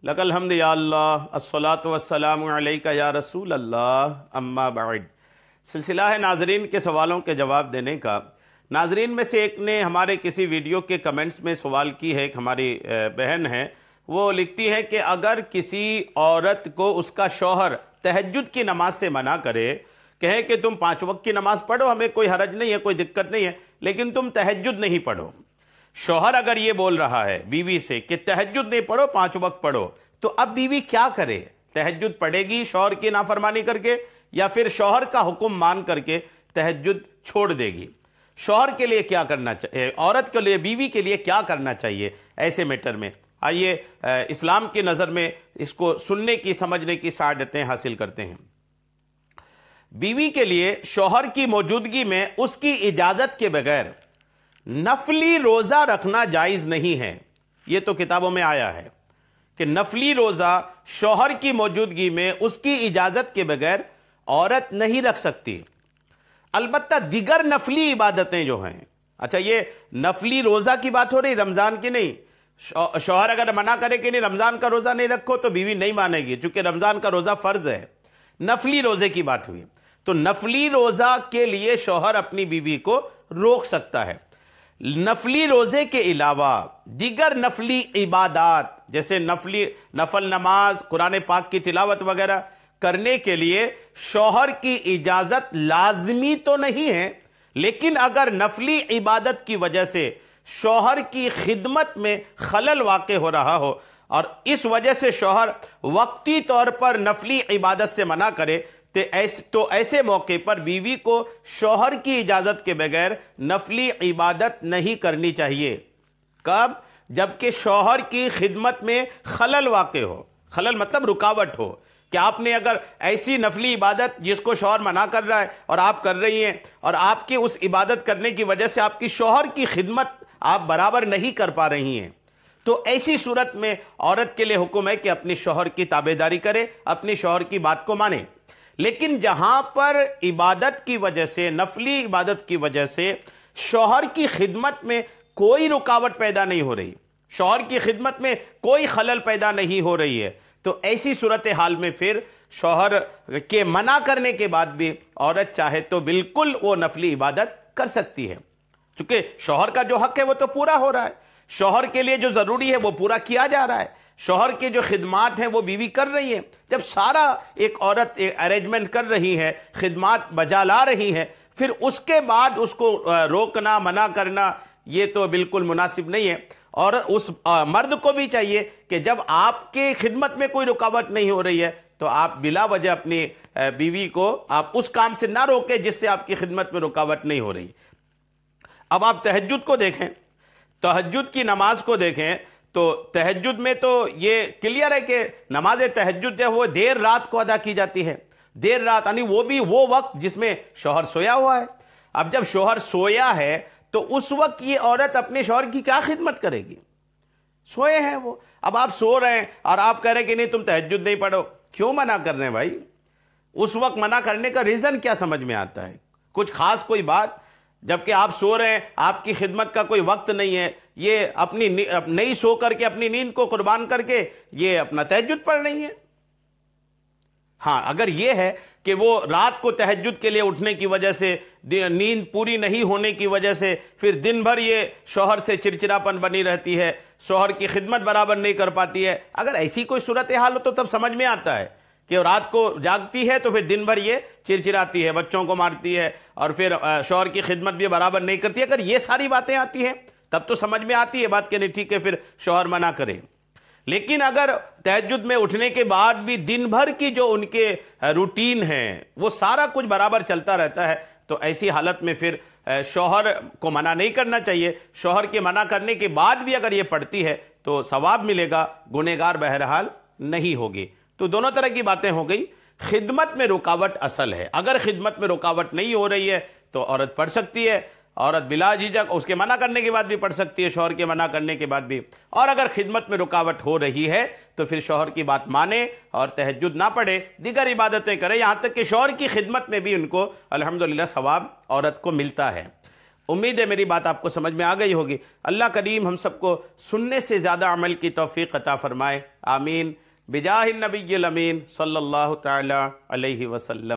لک الحمد یا اللہ الصلاۃ والسلام علیک یا رسول اللہ اما بعد۔ سلسلہ ہے ناظرین کے سوالوں کے جواب دینے کا۔ ناظرین میں سے ایک نے ہمارے کسی ویڈیو کے کمنٹس میں سوال کی ہے، ایک ہماری بہن ہے، وہ لکھتی ہے کہ اگر کسی عورت کو اس کا شوہر تہجد کی نماز سے منع کرے، کہے کہ تم 5 وقت کی نماز پڑھو، ہمیں کوئی حرج نہیں ہے، کوئی دقت نہیں ہے، لیکن تم تہجد نہیں پڑھو۔ شوہر اگر یہ بول رہا ہے بیوی سے کہ تہجد نہیں پڑھو، 5 وقت پڑھو، تو اب بیوی کیا کرے؟ تہجد پڑھے گی شوہر کی نافرمانی کر کے، یا پھر شوہر کا حکم مان کر کے تہجد چھوڑ دے گی؟ شوہر کے لیے کیا کرنا چاہیے، عورت کے لیے، بیوی کے لیے کیا کرنا چاہیے ایسے میٹر میں؟ آئیے اسلام کی نظر میں اس کو سننے کی، سمجھنے کی سعادتیں حاصل کرتے ہیں۔ بیوی کے لیے شوہر کی موجودگی میں اس کی اجازت کے بغیر نفلی روزہ رکھنا جائز نہیں ہے۔ یہ تو کتابوں میں آیا ہے کہ نفلی روزہ شوہر کی موجودگی میں اس کی اجازت کے بغیر عورت نہیں رکھ سکتی۔ البتہ دیگر نفلی عبادتیں جو ہیں، اچھا یہ نفلی روزہ کی بات ہو رہی، رمضان کی نہیں۔ شوہر اگر منع کرے کہ نہیں رمضان کا روزہ نہیں رکھو تو بیوی نہیں مانے گی، چونکہ رمضان کا روزہ فرض ہے۔ نفلی روزے کی بات ہوئی تو نفلی روزہ کے لیے شوہر اپنی بیوی کو روک سکتا ہے۔ نفلی روزے کے علاوہ دیگر نفلی عبادات جیسے نفل نماز، قرآن پاک کی تلاوت وغیرہ کرنے کے لیے شوہر کی اجازت لازمی تو نہیں ہے، لیکن اگر نفلی عبادت کی وجہ سے شوہر کی خدمت میں خلل واقع ہو رہا ہو اور اس وجہ سے شوہر وقتی طور پر نفلی عبادت سے منع کرے تو ایسے موقع پر بیوی کو شوہر کی اجازت کے بغیر نفلی عبادت نہیں کرنی چاہیے۔ کب؟ جبکہ شوہر کی خدمت میں خلل واقع ہو۔ خلل مطلب رکاوٹ ہو، کہ آپ نے اگر ایسی نفلی عبادت جس کو شوہر منع کر رہا ہے اور آپ کر رہی ہیں، اور آپ کی اس عبادت کرنے کی وجہ سے آپ کی شوہر کی خدمت آپ برابر نہیں کر پا رہی ہیں، تو ایسی صورت میں عورت کے لیے حکم ہے کہ اپنی شوہر کی تابعداری کرے، اپنی شوہر کی بات کو مانے۔ لیکن جہاں پر عبادت کی وجہ سے، نفلی عبادت کی وجہ سے شوہر کی خدمت میں کوئی رکاوٹ پیدا نہیں ہو رہی، شوہر کی خدمت میں کوئی خلل پیدا نہیں ہو رہی ہے، تو ایسی صورتحال میں پھر شوہر کے منع کرنے کے بعد بھی عورت چاہے تو بالکل وہ نفلی عبادت کر سکتی ہے، چونکہ شوہر کا جو حق ہے وہ تو پورا ہو رہا ہے، شوہر کے لیے جو ضروری ہے وہ پورا کیا جا رہا ہے، شوہر کی جو خدمات ہیں وہ بیوی کر رہی ہیں۔ جب سارا ایک عورت ارینجمنٹ کر رہی ہے، خدمات بجا لا رہی ہے، پھر اس کے بعد اس کو روکنا، منع کرنا یہ تو بالکل مناسب نہیں ہے۔ اور اس مرد کو بھی چاہیے کہ جب آپ کی خدمت میں کوئی رکاوٹ نہیں ہو رہی ہے تو آپ بلا وجہ اپنی بیوی کو آپ اس کام سے نہ روکیں جس سے آپ کی خدمت میں رکاوٹ نہیں ہو رہی۔ اب آپ تہجد کو دیکھیں، تہجد کی نماز کو دیکھیں، تو تہجد میں تو یہ کلیئر ہے کہ نماز تہجد جو ہے وہ دیر رات کو ادا کی جاتی ہے۔ دیر رات یعنی وہ بھی وہ وقت جس میں شوہر سویا ہوا ہے۔ اب جب شوہر سویا ہے تو اس وقت یہ عورت اپنے شوہر کی کیا خدمت کرے گی؟ سوئے ہیں وہ، اب آپ سو رہے ہیں اور آپ کہہ رہے ہیں کہ نہیں تم تہجد نہیں پڑھو، کیوں منع کر رہے ہیں بھائی؟ اس وقت منع کرنے کا ریزن کیا سمجھ میں آتا ہے؟ کچھ خاص کوئی بات؟ جبکہ آپ سو رہے ہیں، آپ کی خدمت کا کوئی وقت نہیں ہے، یہ اپنی نہیں سو کر کے اپنی نیند کو قربان کر کے یہ اپنا تہجد پڑھ رہی ہیں۔ ہاں اگر یہ ہے کہ وہ رات کو تہجد کے لیے اٹھنے کی وجہ سے، نیند پوری نہیں ہونے کی وجہ سے پھر دن بھر یہ شوہر سے چڑچڑاپن بنی رہتی ہے، شوہر کی خدمت برابر نہیں کر پاتی ہے، اگر ایسی کوئی صورتحال ہو تو تب سمجھ میں آتا ہے کہ رات کو جاگتی ہے تو پھر دن بھر یہ چڑچڑاتی ہے، بچوں کو مارتی ہے اور پھر شوہر کی خدمت بھی برابر نہیں کرتی ہے۔ اگر یہ ساری باتیں آتی ہیں تب تو سمجھ میں آتی ہے بات کہ نہیں ٹھیک ہے پھر شوہر منع کرے۔ لیکن اگر تہجد میں اٹھنے کے بعد بھی دن بھر کی جو ان کے روٹین ہیں وہ سارا کچھ برابر چلتا رہتا ہے تو ایسی حالت میں پھر شوہر کو منع نہیں کرنا چاہیے۔ شوہر کے منع کرنے کے بعد بھی اگر یہ پڑھتی ہے تو ثواب ملے گا، گنہگار بہرحال نہیں ہوگی۔ تو دونوں طرح کی باتیں ہو گئی۔ خدمت میں رکاوٹ اصل ہے، اگر خدمت میں رکاوٹ نہیں ہو رہی ہے تو عورت پڑھ سکتی ہے، عورت بلا جھجک اس کے منع کرنے کے بعد بھی پڑھ سکتی ہے، شوہر کے منع کرنے کے بعد بھی۔ اور اگر خدمت میں رکاوٹ ہو رہی ہے تو پھر شوہر کی بات مانے اور تہجد نہ پڑھے، دیگر عبادتیں کرے، یہاں تک کہ شوہر کی خدمت میں بھی ان کو الحمدللہ ثواب عورت کو ملتا ہے۔ امید ہے میری بات آپ کو سمجھ میں آ گئی ہوگی۔ اللہ کریم ہم سب کو سننے سے زیادہ عمل کی توفیق عطا فرمائے، آمین، بجاہ النبی الامین صلی اللہ تعالی علیہ وسلم۔